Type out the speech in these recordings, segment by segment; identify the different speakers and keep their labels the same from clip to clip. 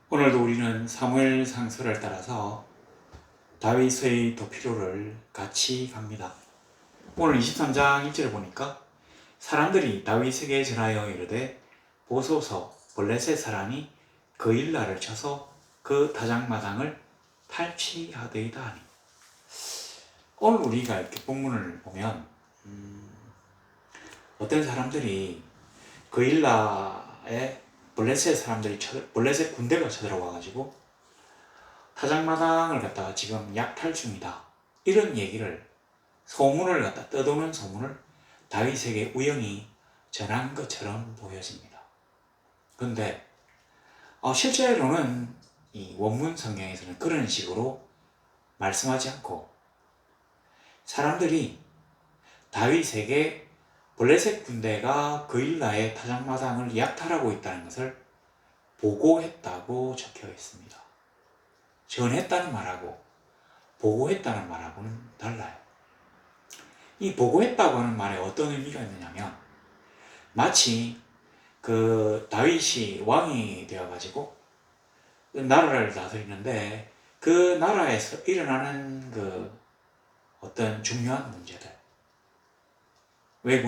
Speaker 1: 오늘도 우리는 사무엘 상서를 따라서 다윗의 도피로를 같이 갑니다. 오늘 23장 1절을 보니까 사람들이 다윗에게 전하여 이르되 보소서 블레셋 사람이 그 일날을 쳐서 그 다장마당을 탈취하되이다 하니, 오늘 우리가 이렇게 본문을 보면 어떤 사람들이 그 일날에 블레셋 군대가 쳐들어와가지고 타작마당을 갖다가 지금 약탈 중이다, 이런 얘기를, 소문을 갖다 떠도는 소문을 다윗에게 우연히 전한 것처럼 보여집니다. 그런데 실제로는 이 원문 성경에서는 그런 식으로 말씀하지 않고 사람들이 다윗에게 블레셋 군대가 그 일라에 타작마당을 약탈하고 있다는 것을 보고했다고 적혀 있습니다. 전했다는 말하고 보고했다는 말하고는 달라요. 이 보고했다고 하는 말에 어떤 의미가 있느냐면, 마치 그 다윗이 왕이 되어가지고 나라를 다스리는데 그 나라에서 일어나는 그 어떤 중요한 문제들, 외국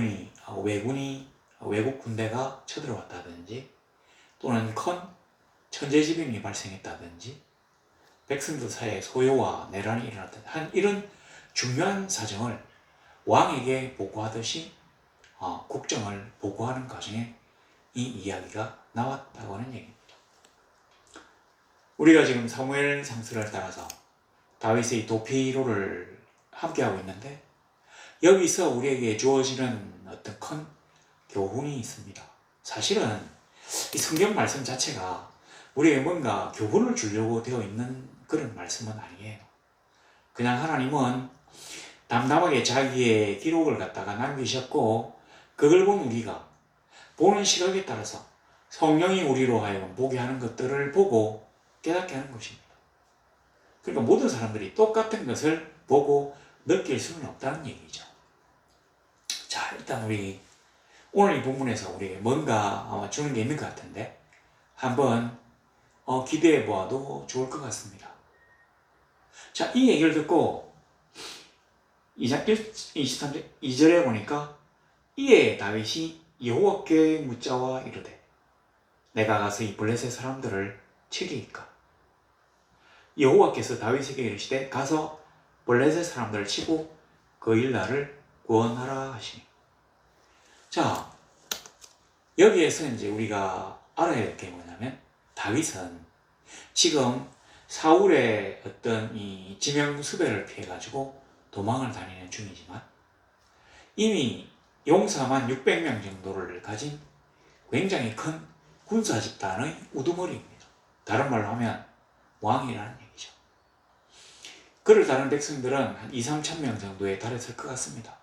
Speaker 1: 군대가 쳐들어왔다든지, 또는 큰 천재지변이 발생했다든지, 백성들 사이에 소요와 내란이 일어났다든지 한 이런 중요한 사정을 왕에게 보고하듯이 국정을 보고하는 과정에 이 이야기가 나왔다고 하는 얘기입니다. 우리가 지금 사무엘 상서를 따라서 다윗의 도피로를 함께하고 있는데, 여기서 우리에게 주어지는 어떤 큰 교훈이 있습니다. 사실은 이 성경 말씀 자체가 우리에게 뭔가 교훈을 주려고 되어 있는 그런 말씀은 아니에요. 그냥 하나님은 담담하게 자기의 기록을 갖다가 남기셨고, 그걸 본 우리가 보는 시각에 따라서 성령이 우리로 하여금 보게 하는 것들을 보고 깨닫게 하는 것입니다. 그러니까 모든 사람들이 똑같은 것을 보고 느낄 수는 없다는 얘기죠. 자, 일단 우리 오늘 이 본문에서 우리에게 뭔가 주는 게 있는 것 같은데 한번 기대해 보아도 좋을 것 같습니다. 자, 이 얘기를 듣고 23절 2절에 보니까, 이에 다윗이 여호와께 묻자와 이르되 내가 가서 이 블레셋 사람들을 치리이까? 여호와께서 다윗에게 이르시되 가서 블레셋 사람들을 치고 그 일날을 구원하라 하시니. 자, 여기에서 이제 우리가 알아야 할 게 뭐냐면, 다윗은 지금 사울의 어떤 이 지명수배를 피해가지고 도망을 다니는 중이지만 이미 용사만 600명 정도를 가진 굉장히 큰 군사 집단의 우두머리입니다. 다른 말로 하면 왕이라는 얘기죠. 그를 다른 백성들은 한 2-3천 명 정도에 달했을 것 같습니다.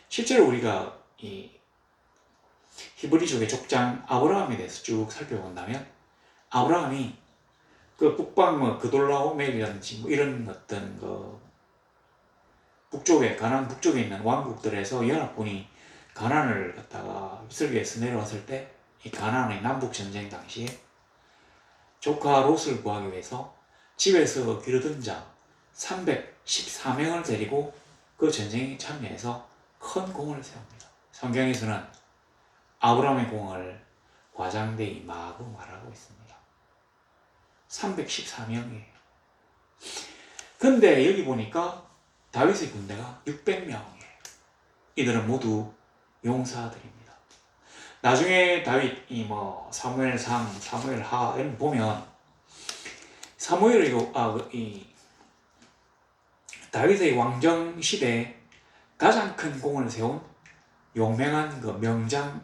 Speaker 1: 실제로 우리가 이 히브리족의 족장 아브라함에 대해서 쭉 살펴본다면, 아브라함이 그 북방 그돌라오멜이라든지 이런 어떤 가나안 북쪽에 있는 왕국들에서 연합군이 가나안을 갖다가 휩쓸게해서 내려왔을 때, 이 가나안의 남북 전쟁 당시에 조카 롯을 구하기 위해서 집에서 기르던 자 314명을 데리고 그 전쟁에 참여해서 큰 공을 세웁니다. 성경에서는 아브라함의 공을 과장되이 마구 말하고 있습니다. 314명이에요. 근데 여기 보니까 다윗의 군대가 600명이에요. 이들은 모두 용사들입니다. 나중에 다윗이 사무엘상, 사무엘하 이런 보면 다윗의 왕정 시대에 가장 큰 공을 세운 용맹한 그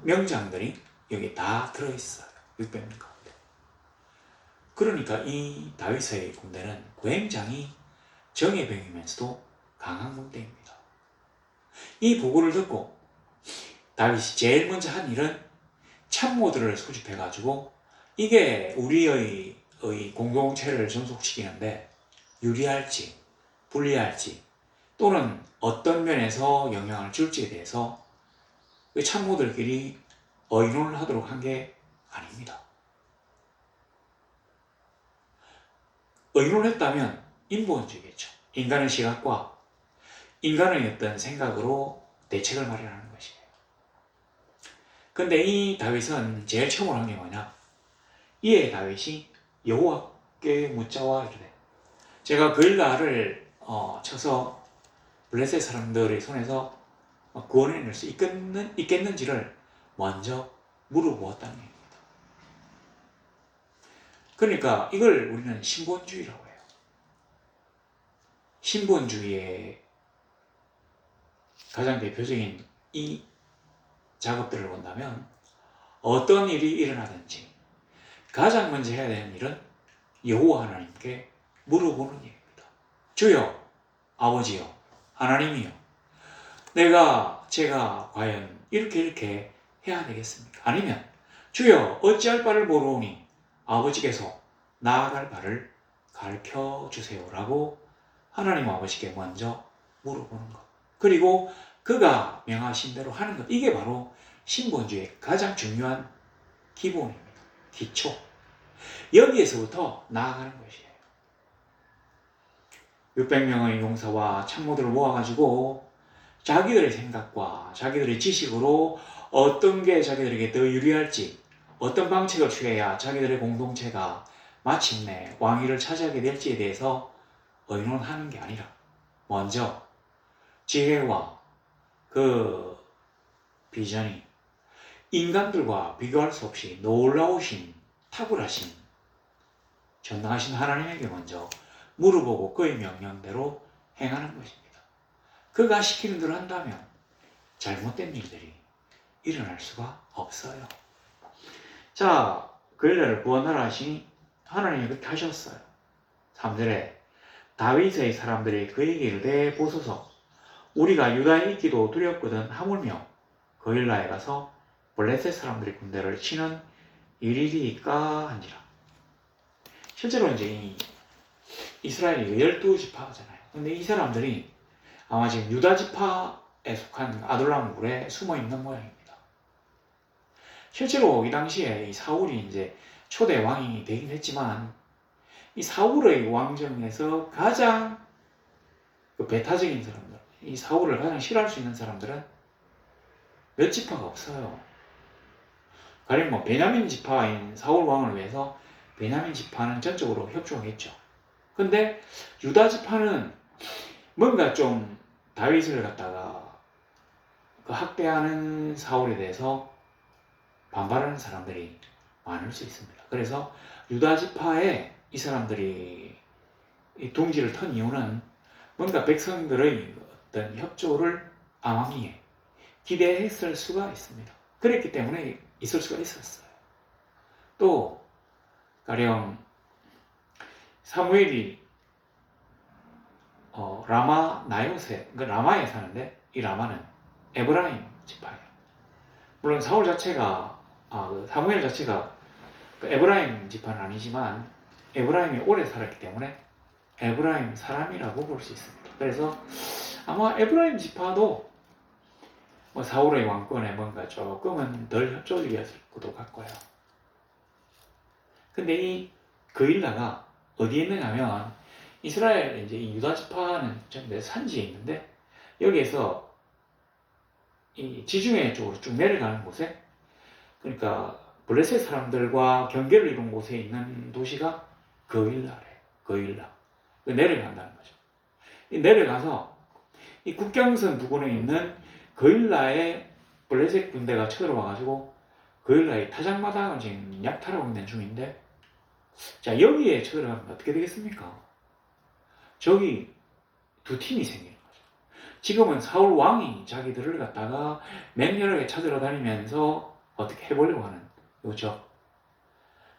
Speaker 1: 명장들이 여기 다 들어있어요. 600명 가운데. 그러니까 이 다윗의 군대는 굉장히 정예병이면서도 강한 군대입니다. 이 보고를 듣고 다윗이 제일 먼저 한 일은 참모들을 소집해가지고, 이게 우리의 공동체를 전속시키는데 유리할지 불리할지, 또는 어떤 면에서 영향을 줄지에 대해서 참모들끼리 의논을 하도록 한 게 아닙니다. 의논했다면 인본주의겠죠. 인간의 시각과 인간의 어떤 생각으로 대책을 마련하는 것이에요. 근데 이 다윗은 제일 처음으로 한 게 뭐냐? 이에 다윗이 여호와께 묻자와 이르되, 제가 그일라를 쳐서 블레셋 사람들의 손에서 구원해낼 수 있겠는지를 먼저 물어보았다는 얘기입니다. 그러니까 이걸 우리는 신본주의라고 해요. 신본주의의 가장 대표적인 이 작업들을 본다면 어떤 일이 일어나든지 가장 먼저 해야 되는 일은 여호와 하나님께 물어보는 일입니다. 주여, 아버지여, 하나님이여, 제가 과연 이렇게 해야 되겠습니까? 아니면 주여, 어찌할 바를 모르오니 아버지께서 나아갈 바를 가르쳐 주세요라고 하나님 아버지께 먼저 물어보는 것. 그리고 그가 명하신 대로 하는 것. 이게 바로 신본주의의 가장 중요한 기본입니다. 기초. 여기에서부터 나아가는 것이에요. 600명의 용사와 참모들을 모아가지고 자기들의 생각과 자기들의 지식으로 어떤 게 자기들에게 더 유리할지, 어떤 방책을 취해야 자기들의 공동체가 마침내 왕위를 차지하게 될지에 대해서 의논하는 게 아니라 먼저 지혜와 그 비전이 인간들과 비교할 수 없이 놀라우신, 탁월하신, 전능하신 하나님에게 먼저 물어보고 그의 명령대로 행하는 것입니다. 그가 시키는 대로 한다면 잘못된 일들이 일어날 수가 없어요. 자, 그일라를 구원하라 하시니 하나님이 그렇게 하셨어요. 3절에 다윗의 사람들이 그에게 이르되 보소서, 우리가 유다에 있기도 두렵거든 하물며 그일라에 가서 블레셋 사람들의 군대를 치는 일이리까 한지라. 실제로 이제 이 이스라엘이 12지파잖아요. 근데 이 사람들이 아마 지금 유다 지파에 속한 아둘람 굴에 숨어 있는 모양입니다. 실제로 이 당시에 이 사울이 이제 초대 왕이 되긴 했지만 이 사울의 왕정에서 가장 그 배타적인 사람들, 이 사울을 가장 싫어할 수 있는 사람들은 몇 지파가 없어요. 가령 뭐 베냐민 지파인 사울 왕을 위해서 베냐민 지파는 전적으로 협조하겠죠. 근데 유다 지파는 뭔가 좀 다윗을 갖다가 그 학대하는 사울에 대해서 반발하는 사람들이 많을 수 있습니다. 그래서 유다 지파에 이 사람들이 이 둥지를 턴 이유는 뭔가 백성들의 어떤 협조를 암암리에 기대했을 수가 있습니다. 그랬기 때문에 있을 수가 있었어요. 또 가령 사무엘이 라마 나요세, 그러니까 라마에 사는데 이 라마는 에브라임 지파예요. 물론 사울 자체가 사무엘 자체가 그 에브라임 지파는 아니지만 에브라임이 오래 살았기 때문에 에브라임 사람이라고 볼 수 있습니다. 그래서 아마 에브라임 지파도 뭐 사울의 왕권에 뭔가 조금은 덜 협조적이었을 것도 같고요. 근데 이 그일라가 어디에 있느냐면 이스라엘 이제 이 유다 지파는 전부 산지에 있는데 여기에서 이 지중해 쪽으로 쭉 내려가는 곳에, 그러니까 블레셋 사람들과 경계를 이룬 곳에 있는 도시가 그일라래. 그일라. 내려간다는 거죠. 내려가서 이 국경선 부근에 있는 그일라에 블레셋 군대가 쳐들어와가지고 그일라의 타작마당을 지금 약탈하고 있는 중인데, 자, 여기에 쳐들어가면 어떻게 되겠습니까? 저기 두 팀이 생기는 거죠. 지금은 사울 왕이 자기들을 갖다가 맹렬하게 찾아다니면서 어떻게 해보려고 하는 거죠.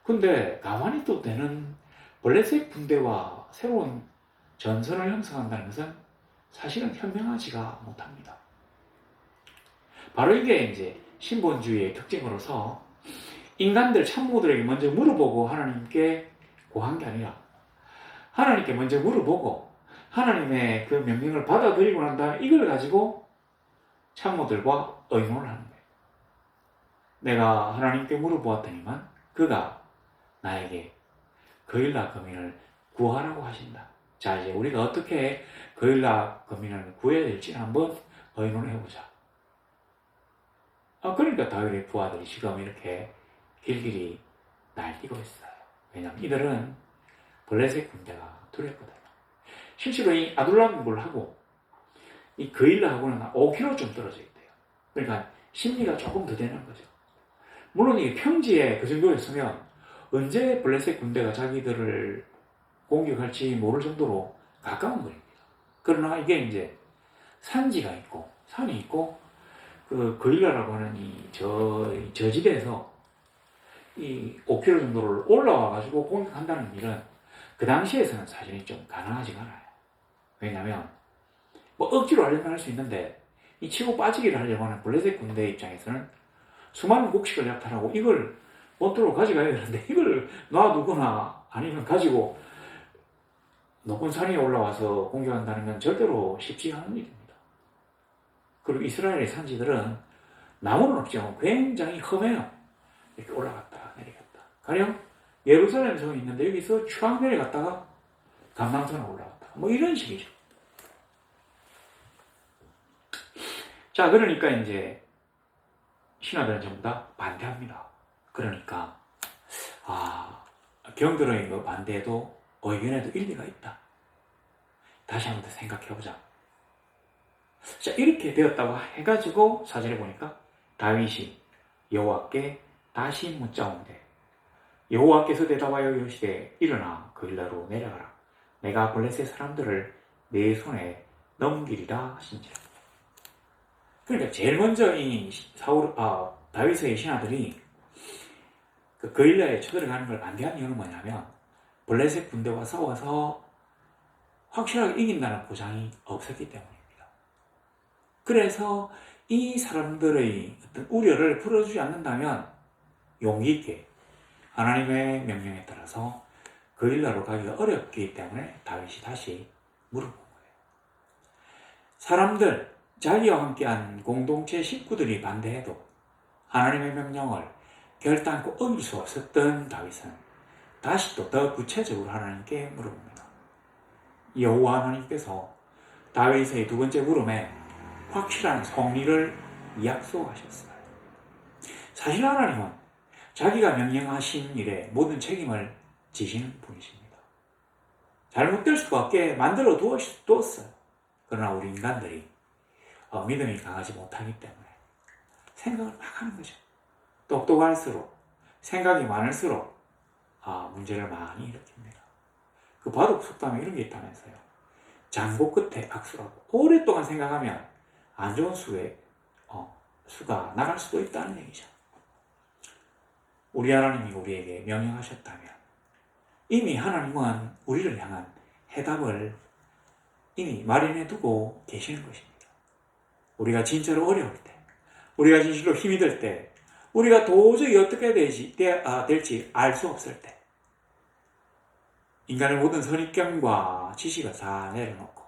Speaker 1: 근데 가만히 또 되는 블레셋 군대와 새로운 전선을 형성한다는 것은 사실은 현명하지가 못합니다. 바로 이게 이제 신본주의의 특징으로서 인간들 참모들에게 먼저 물어보고 하나님께 고한 게 아니라 하나님께 먼저 물어보고 하나님의 그 명령을 받아들이고 난 다음에 이걸 가지고 참모들과 의논을 하는 거예요. 내가 하나님께 물어보았더니만 그가 나에게 그일라 거민을 구하라고 하신다. 자, 이제 우리가 어떻게 거일라 거민을 구해야 될지 한번 의논을 해보자. 그러니까 다윗의 부하들이 지금 이렇게 길길이 날뛰고 있어요. 왜냐하면 이들은 블레셋 군대가 두렵거든요. 실제로 이 아둘람굴하고 이 거일라하고는 5km쯤 떨어져 있대요. 그러니까 심리가 조금 더 되는 거죠. 물론 이 평지에 그 정도였으면 언제 블레셋 군대가 자기들을 공격할지 모를 정도로 가까운 거리입니다. 그러나 이게 이제 산지가 있고 산이 있고 그 거일라라고 하는 저 집에서 이 5km 정도를 올라와 가지고 공격한다는 일은 그 당시에서는 사실은 좀 가능하지가 않아요. 왜냐하면 뭐 억지로 하려면 할 수 있는데 이 치고 빠지기를 하려고 하는 블레셋 군대 입장에서는 수많은 곡식을 약탈하고 이걸 본토로 가져가야 되는데 이걸 놔두거나 아니면 가지고 높은 산에 올라와서 공격한다는 건 절대로 쉽지 않은 일입니다. 그리고 이스라엘의 산지들은 나무는 없지만 굉장히 험해요. 이렇게 올라갔다 내려갔다. 가령 예루살렘 성이 있는데 여기서 추악 내려갔다가 감람산에 올라갔다. 뭐 이런 식이죠. 자, 그러니까 이제 신하들은 전부 다 반대합니다. 그러니까 경들의 그 반대에도 의견에도 일리가 있다. 다시 한번 더 생각해보자. 자, 이렇게 되었다고 해가지고 사절에 보니까 다윗이 여호와께 다시 묻자온대 여호와께서 대답하여 이르시되 일어나 거일라로 내려가라. 내가 블레셋 사람들을 내 손에 넘기리라 하신지라. 그러니까 제일 먼저 이 다윗의 신하들이 그 거일라에 쳐들어가는 걸 반대한 이유는 뭐냐면 블레셋 군대와 싸워서 확실하게 이긴다는 보장이 없었기 때문입니다. 그래서 이 사람들의 어떤 우려를 풀어주지 않는다면 용기 있게 하나님의 명령에 따라서 거일라로 가기가 어렵기 때문에 다윗이 다시 물어본 거예요. 사람들, 자기와 함께한 공동체 식구들이 반대해도 하나님의 명령을 결단코 어길 수 없었던 다윗은 다시 또 더 구체적으로 하나님께 물어봅니다. 여호와 하나님께서 다윗의 두 번째 물음에 확실한 성리를 약속하셨어요. 사실 하나님은 자기가 명령하신 일에 모든 책임을 지시는 분이십니다. 잘못될 수밖에 만들어 두었어요. 그러나 우리 인간들이 믿음이 강하지 못하기 때문에 생각을 막 하는 거죠. 똑똑할수록 생각이 많을수록 문제를 많이 일으킵니다. 그 바둑 속담에 이런 게 있다면서요. 장고 끝에 악수라고. 오랫동안 생각하면 안 좋은 수가 나갈 수도 있다는 얘기죠. 우리 하나님이 우리에게 명령하셨다면 이미 하나님은 우리를 향한 해답을 이미 마련해 두고 계시는 것입니다. 우리가 진짜로 어려울 때, 우리가 진실로 힘이 들 때, 우리가 도저히 어떻게 될지 알 수 없을 때 인간의 모든 선입견과 지식을 다 내려놓고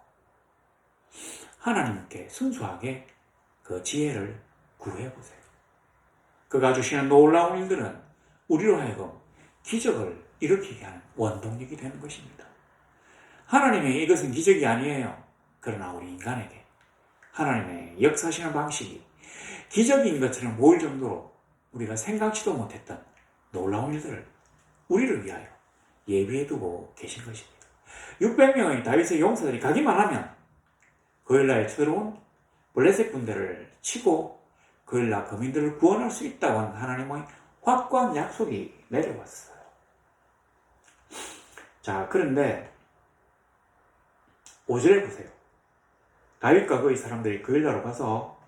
Speaker 1: 하나님께 순수하게 그 지혜를 구해보세요. 그가 주시는 놀라운 일들은 우리로 하여금 기적을 일으키게 하는 원동력이 되는 것입니다. 하나님의 이것은 기적이 아니에요. 그러나 우리 인간에게 하나님의 역사하시는 방식이 기적인 것처럼 보일 정도로 우리가 생각지도 못했던 놀라운 일들을 우리를 위하여 예비해두고 계신 것입니다. 600명의 다윗의 용사들이 가기만 하면 거일라에 쳐들어온 블레셋 군대를 치고 거일라 거민들을 구원할 수 있다고 하는 하나님의 확고한 약속이 내려왔어요. 자, 그런데 5절에 보세요. 다윗과 그의 사람들이 거일라로 가서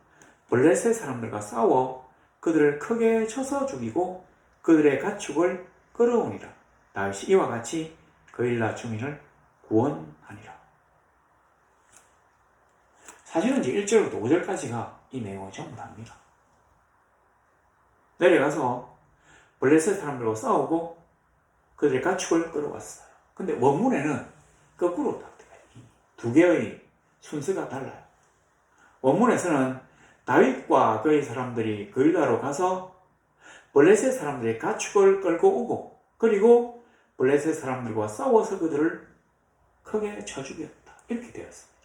Speaker 1: 블레셋 사람들과 싸워 그들을 크게 쳐서 죽이고 그들의 가축을 끌어오니라. 다윗이 이와 같이 거일라 주민을 구원하니라. 사실은 이제 1절부터 5절까지가 이 내용을 전부 다입니다. 내려가서 블레셋 사람들과 싸우고 그들의 가축을 끌어왔어요. 근데 원문에는 거꾸로 딱 돼요. 두 개의 순서가 달라요. 원문에서는 다윗과 그의 사람들이 거일라로 가서 블레셋 사람들의 가축을 끌고 오고 그리고 블레셋 사람들과 싸워서 그들을 크게 쳐 죽였다. 이렇게 되었습니다.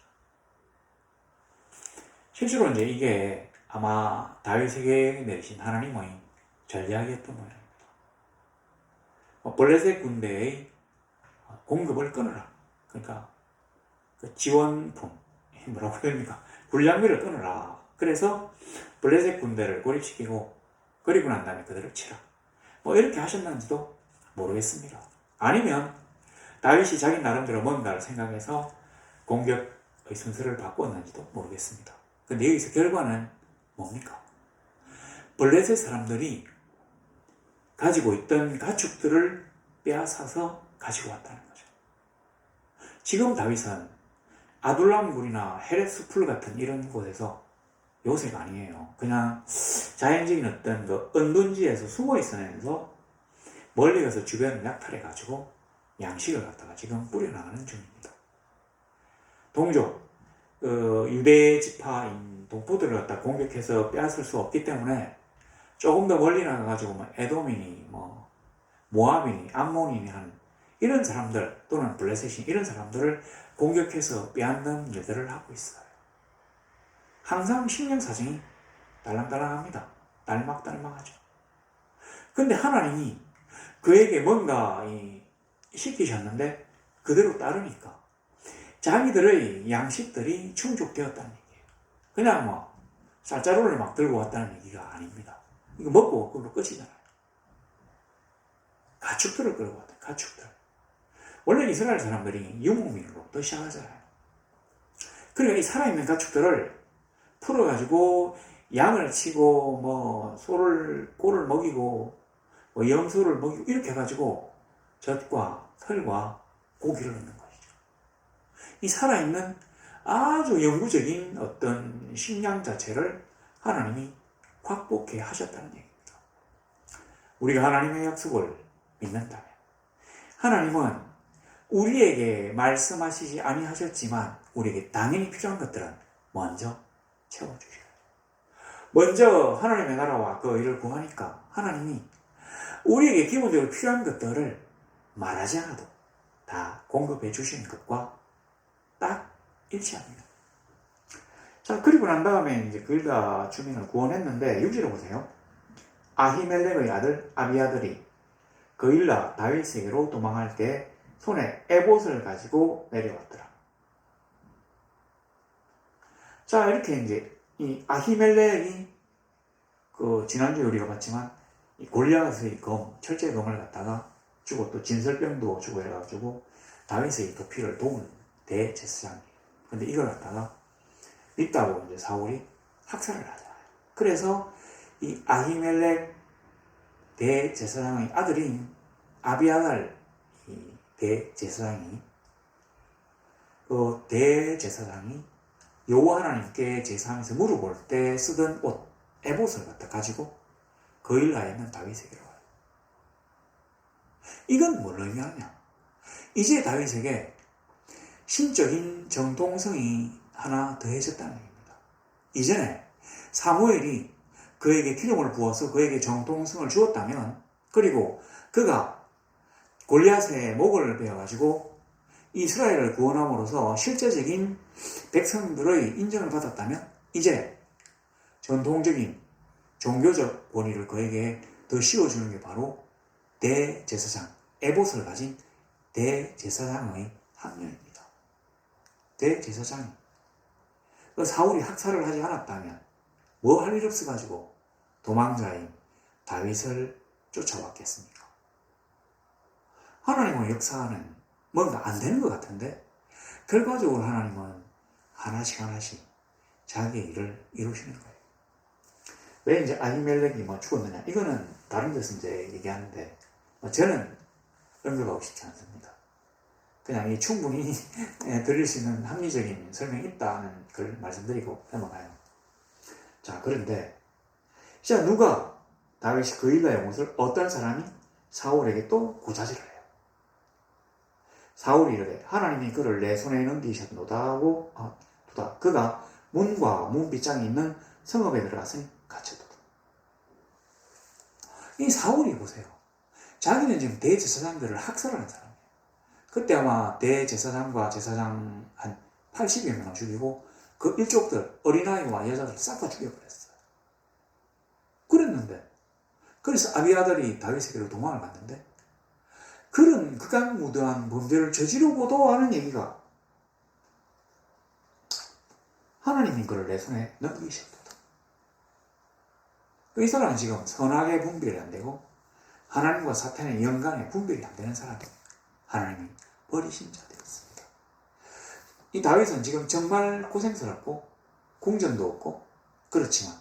Speaker 1: 실제로 이제 이게 아마 다윗에게 내리신 하나님의 전략이었던 모양입니다. 블레셋 군대의 공급을 끊어라. 그러니까 그 지원품, 뭐라고 해야 됩니까? 군량미를 끊어라. 그래서 블레셋 군대를 고립시키고 그리고 난 다음에 그들을 치라. 뭐 이렇게 하셨는지도 모르겠습니다. 아니면 다윗이 자기 나름대로 뭔가를 생각해서 공격의 순서를 바꿨는지도 모르겠습니다. 근데 여기서 결과는 뭡니까? 블레셋 사람들이 가지고 있던 가축들을 빼앗아서 가지고 왔다는 거죠. 지금 다윗은 아둘람 굴이나 헤레스 풀 같은 이런 곳에서 요새가 아니에요. 그냥 자연적인 어떤 그 은둔지에서 숨어 있으면서 멀리 가서 주변을 약탈해가지고 양식을 갖다가 지금 뿌려나가는 중입니다. 동족, 유대 지파인 동포들을 갖다 공격해서 빼앗을 수 없기 때문에 조금 더 멀리 나가가지고 뭐 에돔이니 뭐 모압이니 암몬이니 하는 이런 사람들 또는 블레셋이 이런 사람들을 공격해서 빼앗는 일들을 하고 있어요. 항상 신령사정이 딸랑딸랑합니다. 딸막딸막하죠. 근데 하나님이 그에게 뭔가 시키셨는데 그대로 따르니까 자기들의 양식들이 충족되었다는 얘기예요. 그냥 뭐 쌀자루를 막 들고 왔다는 얘기가 아닙니다. 이거 먹고 그걸로 끝이잖아요. 가축들을 끌고 왔다. 가축들. 원래 이스라엘 사람들이 유목민으로부터 시작하잖아요. 그러니까 이 살아있는 가축들을 풀어가지고 양을 치고 뭐 꼴을 먹이고 뭐 염소를 먹이고 이렇게 해가지고 젖과 털과 고기를 얻는 것이죠. 이 살아있는 아주 영구적인 어떤 식량 자체를 하나님이 확복해 하셨다는 얘기입니다. 우리가 하나님의 약속을 믿는다면 하나님은 우리에게 말씀하시지 아니하셨지만 우리에게 당연히 필요한 것들은 먼저 채워주셔요. 먼저 하나님의 나라와 그 일을 구하니까 하나님이 우리에게 기본적으로 필요한 것들을 말하지 않아도 다 공급해 주시는 것과 딱 일치합니다. 자, 그리고 난 다음에 이제 그 유다 주민을 구원했는데 6절에 보세요. 아히멜렉의 아들 아비아들이 그일라 다윗에게로 도망할 때 손에 에봇을 가지고 내려왔더라. 자, 이렇게 이제 이 아히멜렉이 그 지난주에 우리가 봤지만 이 골리앗의 철제검을 갖다가 주고 또 진설병도 주고 해가지고 다윗의 도피를 도운 대제사장이에요. 근데 이걸 갖다가 믿다고 이제 사울이 학살을 하잖아요. 그래서 이 아히멜렉 대제사장의 아들인 아비아달 대제사장이 그 대제사장이 여호와 하나님께 제사하면서 무릎 올 때 쓰던 옷 에봇을 갖다 가지고 그일라에 있는 다윗에게로 와요. 이건 뭘 의미하냐? 이제 다윗에게 신적인 정통성이 하나 더해졌다는 얘기입니다. 이전에 사무엘이 그에게 기름을 부어서 그에게 정통성을 주었다면, 그리고 그가 골리앗의 목을 베어가지고 이스라엘을 구원함으로써 실제적인 백성들의 인정을 받았다면, 이제 전통적인 종교적 권위를 그에게 더 씌워주는 게 바로 대제사장, 에봇을 가진 대제사장의 학렬입니다. 대제사장이 그 사울이 학살을 하지 않았다면 뭐 할 일 없어가지고 도망자인 다윗을 쫓아왔겠습니까? 하나님의 역사는 뭔가 안 되는 것 같은데 결과적으로 하나님은 하나씩 자기의 일을 이루시는 거예요. 왜 이제 아히멜렉이 뭐 죽었느냐? 이거는 다른 데서 이제 얘기하는데 저는 언급하고 싶지 않습니다. 그냥 이 충분히 들릴 수 있는 합리적인 설명이 있다는 걸 말씀드리고 넘어가요. 자, 그런데 진짜 누가 다윗이 그일라의 옷을 어떤 사람이 사울에게 또 고자질을 해요. 사울이 이르되 하나님이 그를 내 손에 넘기셨노다 하고 두다. 그가 문과 문빗장이 있는 성읍에 들어갔으니 갇혀두다. 이 사울이 보세요. 자기는 지금 대제사장들을 학살하는 사람이에요. 그때 아마 대제사장과 제사장 한 80여 명을 죽이고 그 일족들, 어린아이와 여자들 싹 다 죽여버렸어요. 그랬는데, 그래서 아비아달이 다윗에게로 도망을 갔는데, 그런 극악무도한 범죄를 저지르고도 하는 얘기가 하나님이 그를 내 손에 넘기셨다. 이 사람은 지금 선악의 분별이 안 되고 하나님과 사탄의 연관의 분별이 안 되는 사람이에요. 하나님이 버리신 자 되었습니다. 이 다윗은 지금 정말 고생스럽고 궁전도 없고 그렇지만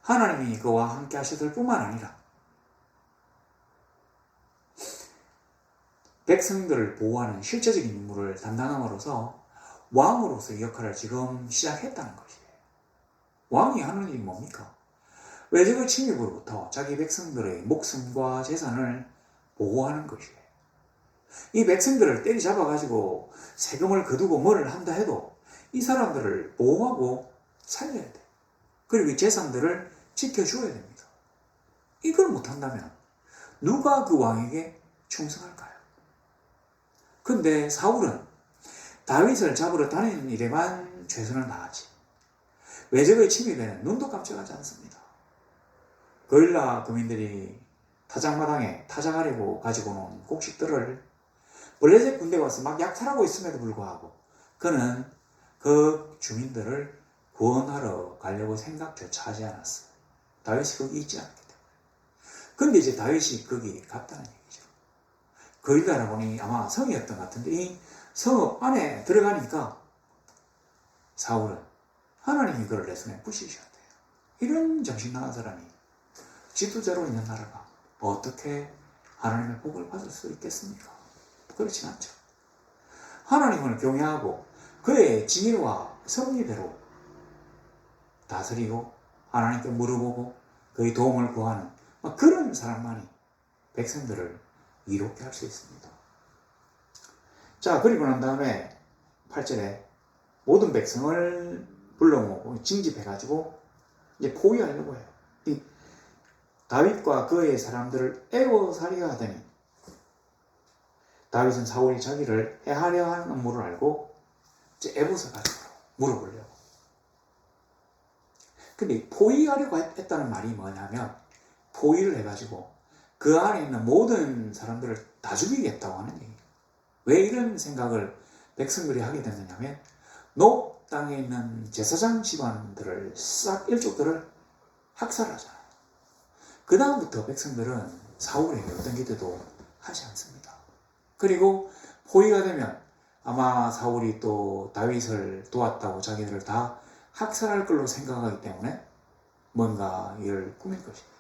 Speaker 1: 하나님이 그와 함께 하셨을 뿐만 아니라 백성들을 보호하는 실제적인 임무를 담당함으로써 왕으로서의 역할을 지금 시작했다는 것이에요. 왕이 하는 일이 뭡니까? 외적의 침입으로부터 자기 백성들의 목숨과 재산을 보호하는 것이에요. 이 백성들을 때리잡아가지고 세금을 거두고 뭐를 한다 해도 이 사람들을 보호하고 살려야 돼. 그리고 이 재산들을 지켜줘야 됩니다. 이걸 못한다면 누가 그 왕에게 충성할까요? 근데 사울은 다윗을 잡으러 다니는 일에만 최선을 다하지 외적의 침입에는 눈도 깜짝하지 않습니다. 거일라 거민들이 타작마당에 타작하려고 가지고 온 곡식들을 블레셋 군대가 와서 막 약탈하고 있음에도 불구하고 그는 그 주민들을 구원하러 가려고 생각조차 하지 않았어요. 다윗이 거기 있지 않기 때문에. 근데 이제 다윗이 거기 갔다는 얘기죠. 거일라라 보니 아마 성이었던 것 같은데 이 성읍 안에 들어가니까 사울은 하나님이 그를 내 손에 부시셔야 돼요. 이런 정신 나간 사람이 지도자로 있는 나라가 어떻게 하나님의 복을 받을 수 있겠습니까? 그렇진 않죠. 하나님을 경외하고 그의 지혜와 섭리대로 다스리고 하나님께 물어보고 그의 도움을 구하는 그런 사람만이 백성들을 이롭게 할 수 있습니다. 자, 그리고 난 다음에 8절에 모든 백성을 불러 모으고 징집해가지고 이제 포위하려고 해요. 이 다윗과 그의 사람들을 애워살이려 하더니 다윗은 사울이 자기를 해하려 하는 음모를 알고 이제 에봇을 가지고 물어보려고. 근데 포위하려고 했다는 말이 뭐냐면 포위를 해가지고 그 안에 있는 모든 사람들을 다 죽이겠다고 하는 얘기예요. 왜 이런 생각을 백성들이 하게 됐느냐면 노 땅에 있는 제사장 집안들을 싹 일족들을 학살하잖아요. 그 다음부터 백성들은 사울에게 어떤 기도도 하지 않습니다. 그리고 포위가 되면 아마 사울이 또 다윗을 도왔다고 자기들을 다 학살할 걸로 생각하기 때문에 뭔가 이를 꾸밀 것입니다.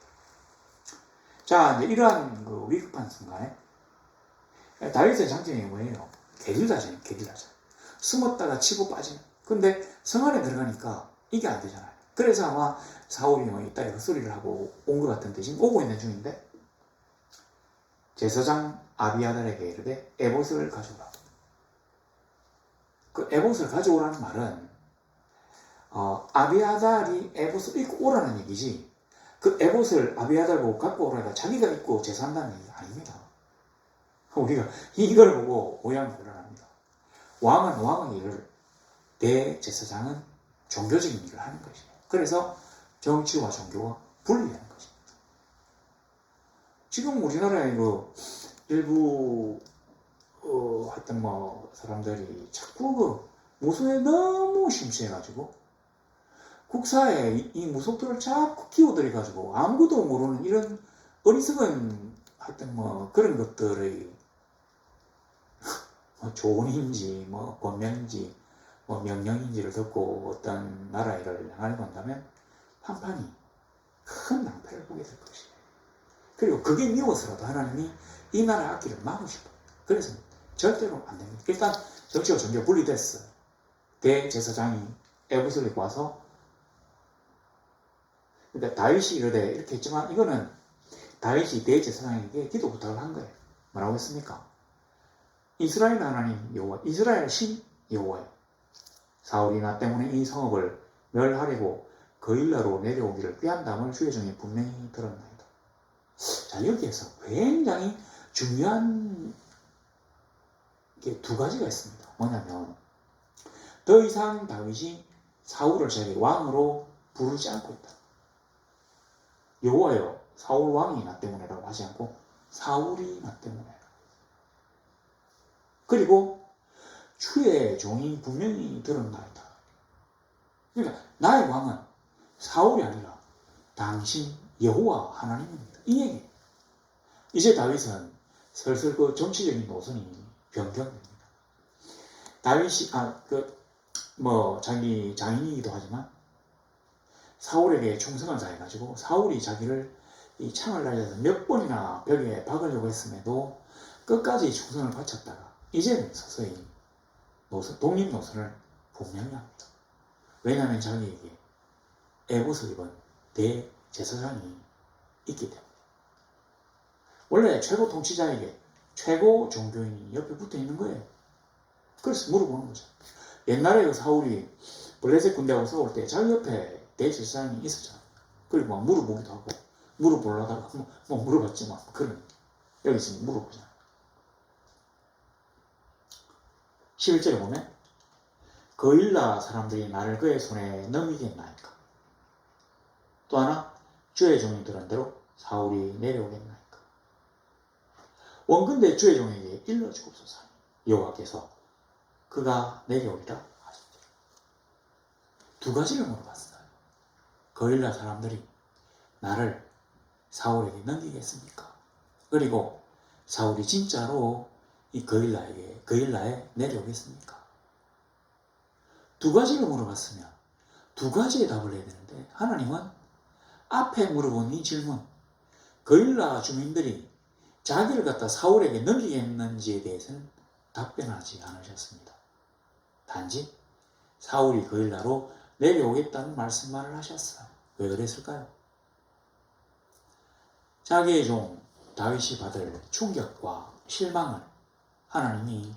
Speaker 1: 자, 이제 이러한 그 위급한 순간에 다윗의 장점이 뭐예요? 게릴라전, 게릴라전. 숨었다가 치고 빠지는. 근데 성 안에 들어가니까 이게 안 되잖아요. 그래서 아마 사울이 뭐 이따 헛소리를 하고 온 것 같은데 지금 오고 있는 중인데 제사장 아비아달에게 이르되 에봇을 가져오라. 그 에봇을 가져오라는 말은 아비아달이 에봇을 입고 오라는 얘기지 그 에봇을 아비아달 보고 갖고 오라가 자기가 입고 제사한다는 얘기가 아닙니다. 우리가 이걸 보고 오해하면 곤란합니다. 왕은 일을, 대제사장은 종교적인 일을 하는 것이에요. 그래서 정치와 종교와 분리하는 것입니다. 지금 우리나라의 그 일부 하여튼 뭐 사람들이 자꾸 그 무소에 너무 심취해가지고 국사에 이 무속들을 자꾸 키워들여가지고 아무것도 모르는 이런 어리석은 하여튼 뭐 그런 것들의 뭐 조언인지 뭐 권명인지 뭐 명령인지를 듣고 어떤 나라를 향하려고 한다면 한판이 큰 낭패를 보게 될 것이에요. 그리고 그게 미워서라도 하나님이 이 나라 악기를 막으시고 그래서 절대로 안 됩니다. 일단 정치와 종교 분리됐어요. 대제사장이 에봇을 입고 와서 그러니까 다윗이 이러되 이렇게 했지만 이거는 다윗이 대제사장에게 기도 부탁을 한 거예요. 뭐라고 했습니까? 이스라엘 하나님 여호와, 이스라엘 신 여호와여, 사울이 나 때문에 이 성읍을 멸하려고 거일라로 내려오기를 꾀한담을 주의 종이 분명히 들었나이다. 자, 여기에서 굉장히 중요한 게 두 가지가 있습니다. 뭐냐면 더 이상 다윗이 사울을 자기 왕으로 부르지 않고 있다. 여호와여 사울 왕이 나 때문에라고 하지 않고 사울이 나 때문에. 그리고 주의 종이 분명히 들었나이다. 그러니까 나의 왕은 사울이 아니라 당신 여호와 하나님입니다. 이 얘기. 이제 다윗은 슬슬 그 정치적인 노선이 변경됩니다. 다윗이 자기 장인이기도 하지만 사울에게 충성을 다해가지고 사울이 자기를 이 창을 날려서 몇 번이나 벽에 박으려고 했음에도 끝까지 충성을 바쳤다가 이제는 서서히 독립 노선을 분명히 합니다. 왜냐하면 자기에게 에봇을 입은 대제사장이 있기 때문에. 원래 최고 통치자에게 최고 종교인이 옆에 붙어 있는 거예요. 그래서 물어보는 거죠. 옛날에 그 사울이 블레셋 군대하고 싸울 때 자기 옆에 대제사장이 있었잖아요. 그리고 막 물어보기도 하고 물어보려다가 뭐 물어봤지만 그런 여기서 물어보잖아요. 11절에 보면 거일라 사람들이 나를 그의 손에 넘기겠나이까. 또 하나 주의 종이 들은 대로 사울이 내려오겠나이까. 원근대 주의 종에게 일러주옵소서. 여호와께서 그가 내려오리라 하셨죠. 두 가지를 물어봤어요. 거일라 사람들이 나를 사울에게 넘기겠습니까? 그리고 사울이 진짜로 이 거일라에 내려오겠습니까? 두 가지를 물어봤으면 두 가지의 답을 해야 되는데 하나님은 앞에 물어본 이 질문, 거일라 주민들이 자기를 갖다 사울에게 넘기겠는지에 대해서는 답변하지 않으셨습니다. 단지 사울이 거일라로 내려오겠다는 말씀만을 하셨어요. 왜 그랬을까요? 자기의 종 다윗이 받을 충격과 실망을 하나님이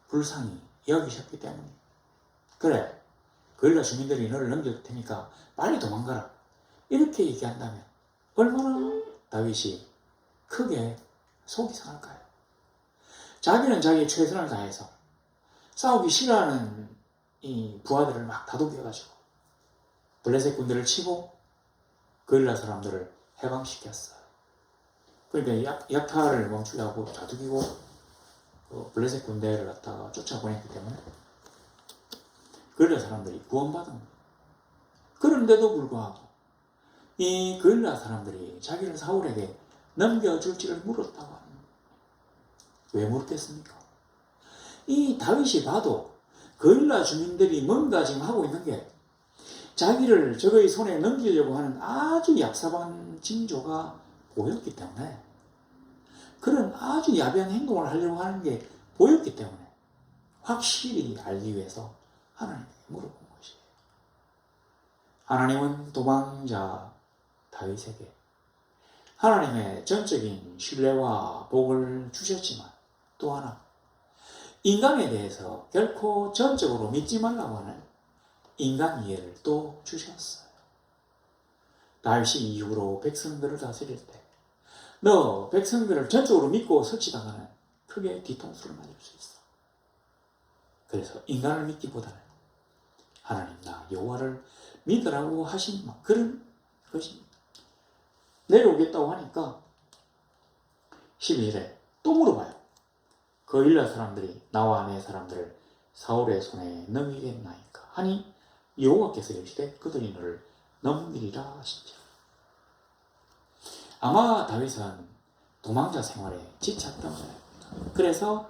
Speaker 1: 불쌍히 여기셨기 때문에. 그래, 거일라 주민들이 너를 넘길 테니까 빨리 도망가라. 이렇게 얘기한다면 얼마나 다윗이 크게 속이 상할까요? 자기는 자기의 최선을 다해서 싸우기 싫어하는 이 부하들을 막 다독여가지고 블레셋 군대를 치고 거일라 사람들을 해방시켰어요. 그러니까 약탈을 멈추게 하고 다독이고 블레셋 군대를 갖다가 쫓아보냈기 때문에 거일라 사람들이 구원받은 거예요. 그런데도 불구하고 이 거일라 사람들이 자기를 사울에게 넘겨줄지를 물었다고 합니다. 왜 물었겠습니까? 이 다윗이 봐도 거일라 주민들이 뭔가 지금 하고 있는 게 자기를 저의 손에 넘기려고 하는 아주 얍삽한 징조가 보였기 때문에, 그런 아주 야비한 행동을 하려고 하는 게 보였기 때문에 확실히 알기 위해서 하나님께 물어본 것이에요. 하나님은 도망자 다윗에게 하나님의 전적인 신뢰와 복을 주셨지만 또 하나 인간에 대해서 결코 전적으로 믿지 말라고 하는 인간 이해를 또 주셨어요. 다윗이 이후로 백성들을 다스릴 때 너 백성들을 전적으로 믿고 설치다가는 크게 뒤통수를 맞을 수 있어. 그래서 인간을 믿기보다는 하나님 나 여호와를 믿으라고 하신 그런 것입니다. 내려오겠다고 하니까 12절에 또 물어봐요. 거일라 사람들이 나와 내 사람들을 사울의 손에 넘기겠나이까 하니 여호와께서 이르시되 그들이 너를 넘기리라 하시니라. 아마 다윗은 도망자 생활에 지쳤던 거예요. 그래서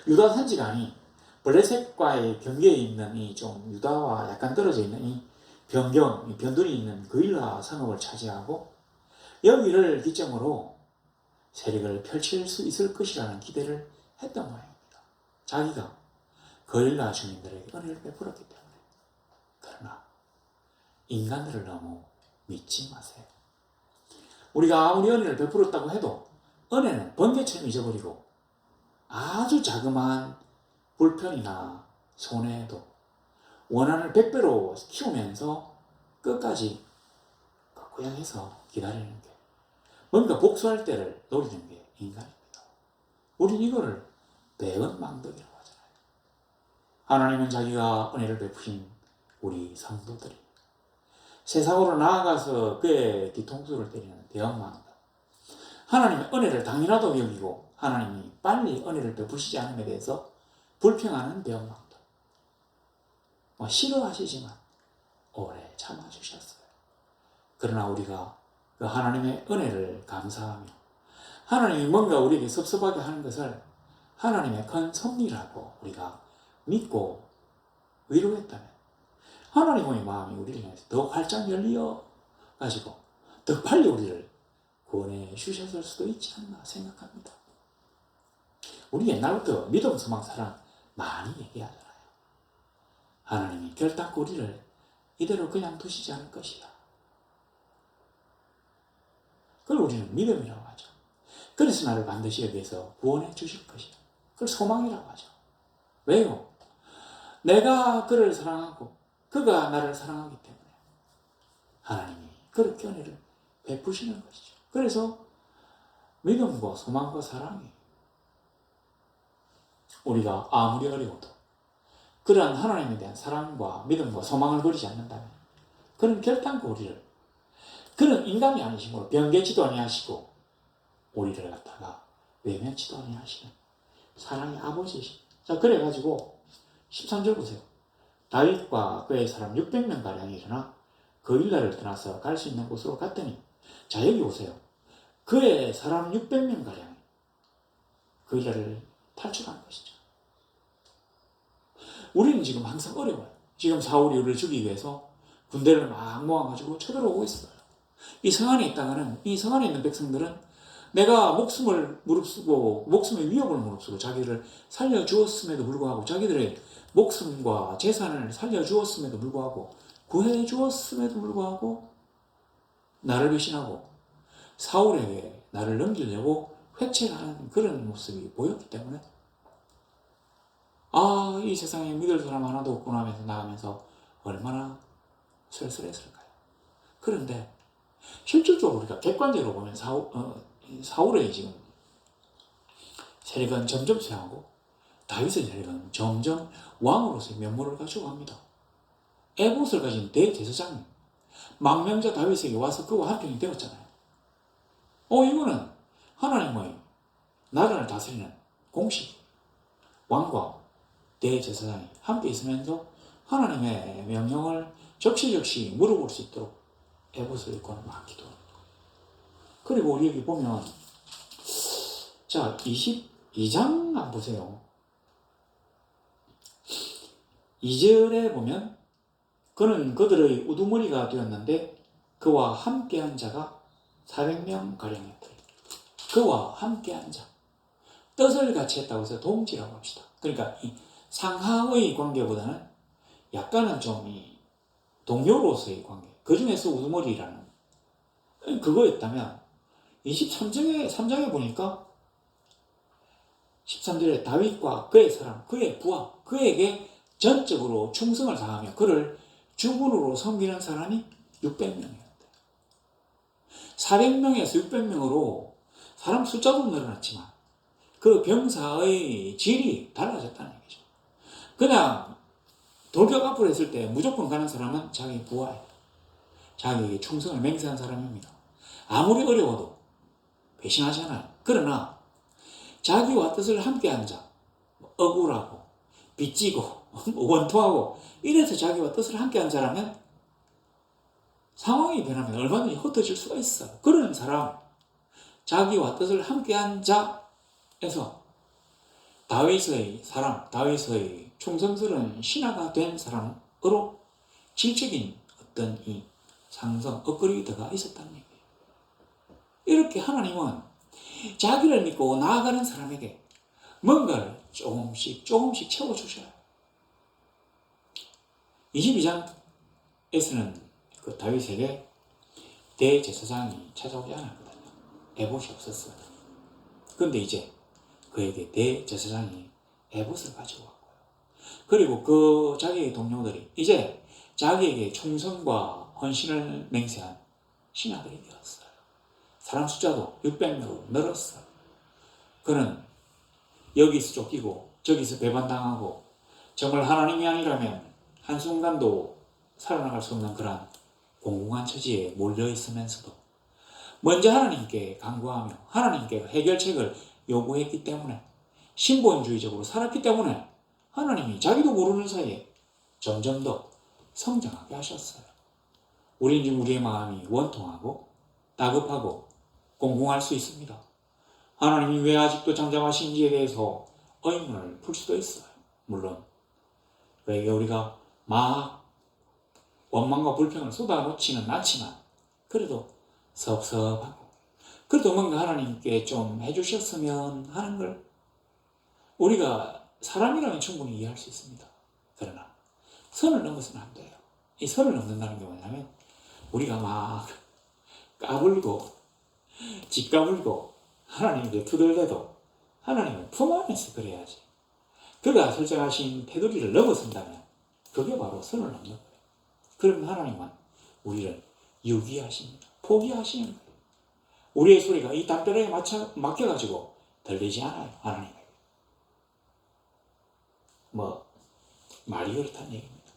Speaker 1: 유다 산지간이 블레셋과의 경계에 있는 이 좀 유다와 약간 떨어져 있는 이 변둔이 있는 거일라 상업을 차지하고 여기를 기점으로 세력을 펼칠 수 있을 것이라는 기대를 했던 모양입니다. 자기가 거일라 주민들에게 은혜를 베풀었기 때문에. 그러나 인간들을 너무 믿지 마세요. 우리가 아무리 은혜를 베풀었다고 해도 은혜는 번개처럼 잊어버리고 아주 자그마한 불편이나 손해도 원한을 100배로 키우면서 끝까지 고양해서 기다리는 게, 뭔가 복수할 때를 노리는 게 인간입니다. 우린 이거를 배은망덕이라고 하잖아요. 하나님은 자기가 은혜를 베푸신 우리 성도들이 세상으로 나아가서 그의 뒤통수를 때리는 대언망덕. 하나님의 은혜를 당연하다고 여기고 하나님이 빨리 은혜를 베푸시지 않음에 대해서 불평하는 대언망덕. 싫어하시지만 오래 참아주셨어요. 그러나 우리가 그 하나님의 은혜를 감사하며 하나님이 뭔가 우리에게 섭섭하게 하는 것을 하나님의 큰 섭리라고 우리가 믿고 위로했다면 하나님의 마음이 우리를 향해서 더 활짝 열려 가지고 더 빨리 우리를 구원해 주셨을 수도 있지 않나 생각합니다. 우리 옛날부터 믿음, 소망, 사랑 많이 얘기하잖아요. 하나님이 결단코 우리를 이대로 그냥 두시지 않을 것이다. 그걸 우리는 믿음이라고 하죠. 그래서 나를 반드시 여기에서 구원해 주실 것이다. 그걸 소망이라고 하죠. 왜요? 내가 그를 사랑하고 그가 나를 사랑하기 때문에 하나님이 그렇게 은혜를 베푸시는 것이죠. 그래서 믿음과 소망과 사랑이 우리가 아무리 어려워도 그러한 하나님에 대한 사랑과 믿음과 소망을 버리지 않는다면 그는 결단코 우리를 그는 인간이 아니시므로 변개치도 아니하시고 우리를 갖다가 외면치도 아니하시는 사랑의 아버지이십니다. 자, 그래가지고 13절 보세요. 다윗과 그의 사람 600명가량이 일어나 그 일라를 떠나서 갈 수 있는 곳으로 갔더니 자, 여기 보세요. 그의 사람 600명가량이 그 일라를 탈출한 것이죠. 우리는 지금 항상 어려워요. 지금 사울이 우리를 죽이기 위해서 군대를 막 모아가지고 쳐들어오고 있어요. 이 성 안에 있다가는 이 성 안에 있는 백성들은 내가 목숨을 무릅쓰고 목숨의 위협을 무릅쓰고 자기를 살려주었음에도 불구하고 자기들의 목숨과 재산을 살려주었음에도 불구하고 구해주었음에도 불구하고 나를 배신하고 사울에게 나를 넘기려고 회책하는 그런 모습이 보였기 때문에 이 세상에 믿을 사람 하나도 없구나 하면서 나가면서 얼마나 쓸쓸했을까요? 그런데 실질적으로 우리가 객관적으로 보면 사울의 지금 세력은 점점 쇠하고 다윗의 세력은 점점 왕으로서의 면모를 갖춰갑니다. 에봇을 가진 대제사장이 망명자 다윗에게 와서 그와 한편이 되었잖아요. 이거는 하나님의 나라를 다스리는 공식 왕과 대제사장이 함께 있으면서 하나님의 명령을 적시적시 물어볼 수 있도록 에봇을 입고는 많기도 합니다. 그리고 우리 여기 보면 자 22장 한번 보세요. 2절에 보면 그는 그들의 우두머리가 되었는데 그와 함께한 자가 400명 가량이었다. 그와 함께한 자 뜻을 같이 했다고 해서 동지라고 합시다. 그러니까 이 상하의 관계보다는 약간은 좀 이 동료로서의 관계 그 중에서 우두머리라는 그거였다면 23장에 보니까 13절에 다윗과 그의 사람 그의 부하 그에게 전적으로 충성을 다하며 그를 주군으로 섬기는 사람이 600명이었대. 400명에서 600명으로 사람 숫자도 늘어났지만 그 병사의 질이 달라졌다는 얘기죠. 그냥 돌격 앞으로 했을 때 무조건 가는 사람은 자기 부하예요. 자기에게 충성을 맹세한 사람입니다. 아무리 어려워도 배신하잖아요. 그러나 자기와 뜻을 함께한 자, 억울하고 빚지고 원통하고 이래서 자기와 뜻을 함께한 자라면 상황이 변하면 얼마든지 흩어질 수가 있어요. 그런 사람, 자기와 뜻을 함께한 자에서 다윗의 사람, 다윗의 충성스러운 신하가 된 사람으로 질적인 어떤 이 상성, 업그레이드가 있었다는 얘기예요. 이렇게 하나님은 자기를 믿고 나아가는 사람에게 뭔가를 조금씩 채워주셔요. 22장에서는 그 다윗에게 대제사장이 찾아오지 않았거든요. 에봇이 없었어요. 그런데 이제 그에게 대제사장이 에봇을 가지고 왔고요. 그리고 그 자기의 동료들이 이제 자기에게 충성과 헌신을 맹세한 신하들이 되었어요. 사람 숫자도 600명으로 늘었어요. 그는 여기서 쫓기고 저기서 배반당하고 정말 하나님이 아니라면 한순간도 살아나갈 수 없는 그러한 공공한 처지에 몰려 있으면서도 먼저 하나님께 간구하며 하나님께 해결책을 요구했기 때문에 신본주의적으로 살았기 때문에 하나님이 자기도 모르는 사이에 점점 더 성장하게 하셨어요. 우리는 지금 우리의 마음이 원통하고 다급하고 공공할 수 있습니다. 하나님이 왜 아직도 잠잠하신지에 대해서 의문을 풀 수도 있어요. 물론 왜 우리가 막 원망과 불평을 쏟아놓지는 않지만 그래도 섭섭하고 그래도 뭔가 하나님께 좀 해주셨으면 하는 걸 우리가 사람이라면 충분히 이해할 수 있습니다. 그러나 선을 넘어서는 안 돼요. 이 선을 넘는다는 게 뭐냐면 우리가 막 까불고 짓까불고 하나님께 투덜대도 하나님은 품 안에서 그래야지. 그가 설정하신 테두리를 넘어선다면 그게 바로 선을 넘는 거예요. 그러면 하나님은 우리를 유기하십니다. 포기하시는 거예요. 우리의 소리가 이 담벼락에 맡겨가지고 들리지 않아요. 하나님에게. 말이 그렇다는 얘기입니다.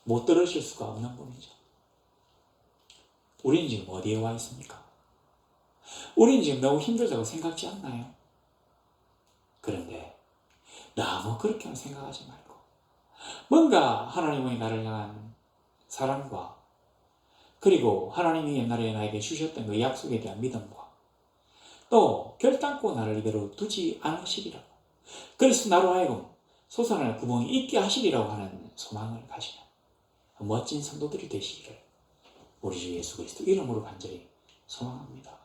Speaker 1: 못 들으실 수가 없는 분이죠. 우리는 지금 어디에 와 있습니까? 우리는 지금 너무 힘들다고 생각지 않나요? 그런데 너무 그렇게만 생각하지 말고 뭔가 하나님의 나를 향한 사랑과 그리고 하나님이 옛날에 나에게 주셨던 그 약속에 대한 믿음과 또 결단코 나를 이대로 두지 않으시리라고 그래서 나로 하여금 솟아날 구멍이 있게 하시리라고 하는 소망을 가지는 멋진 성도들이 되시기를 우리 주 예수 그리스도 이름으로 간절히 소망합니다.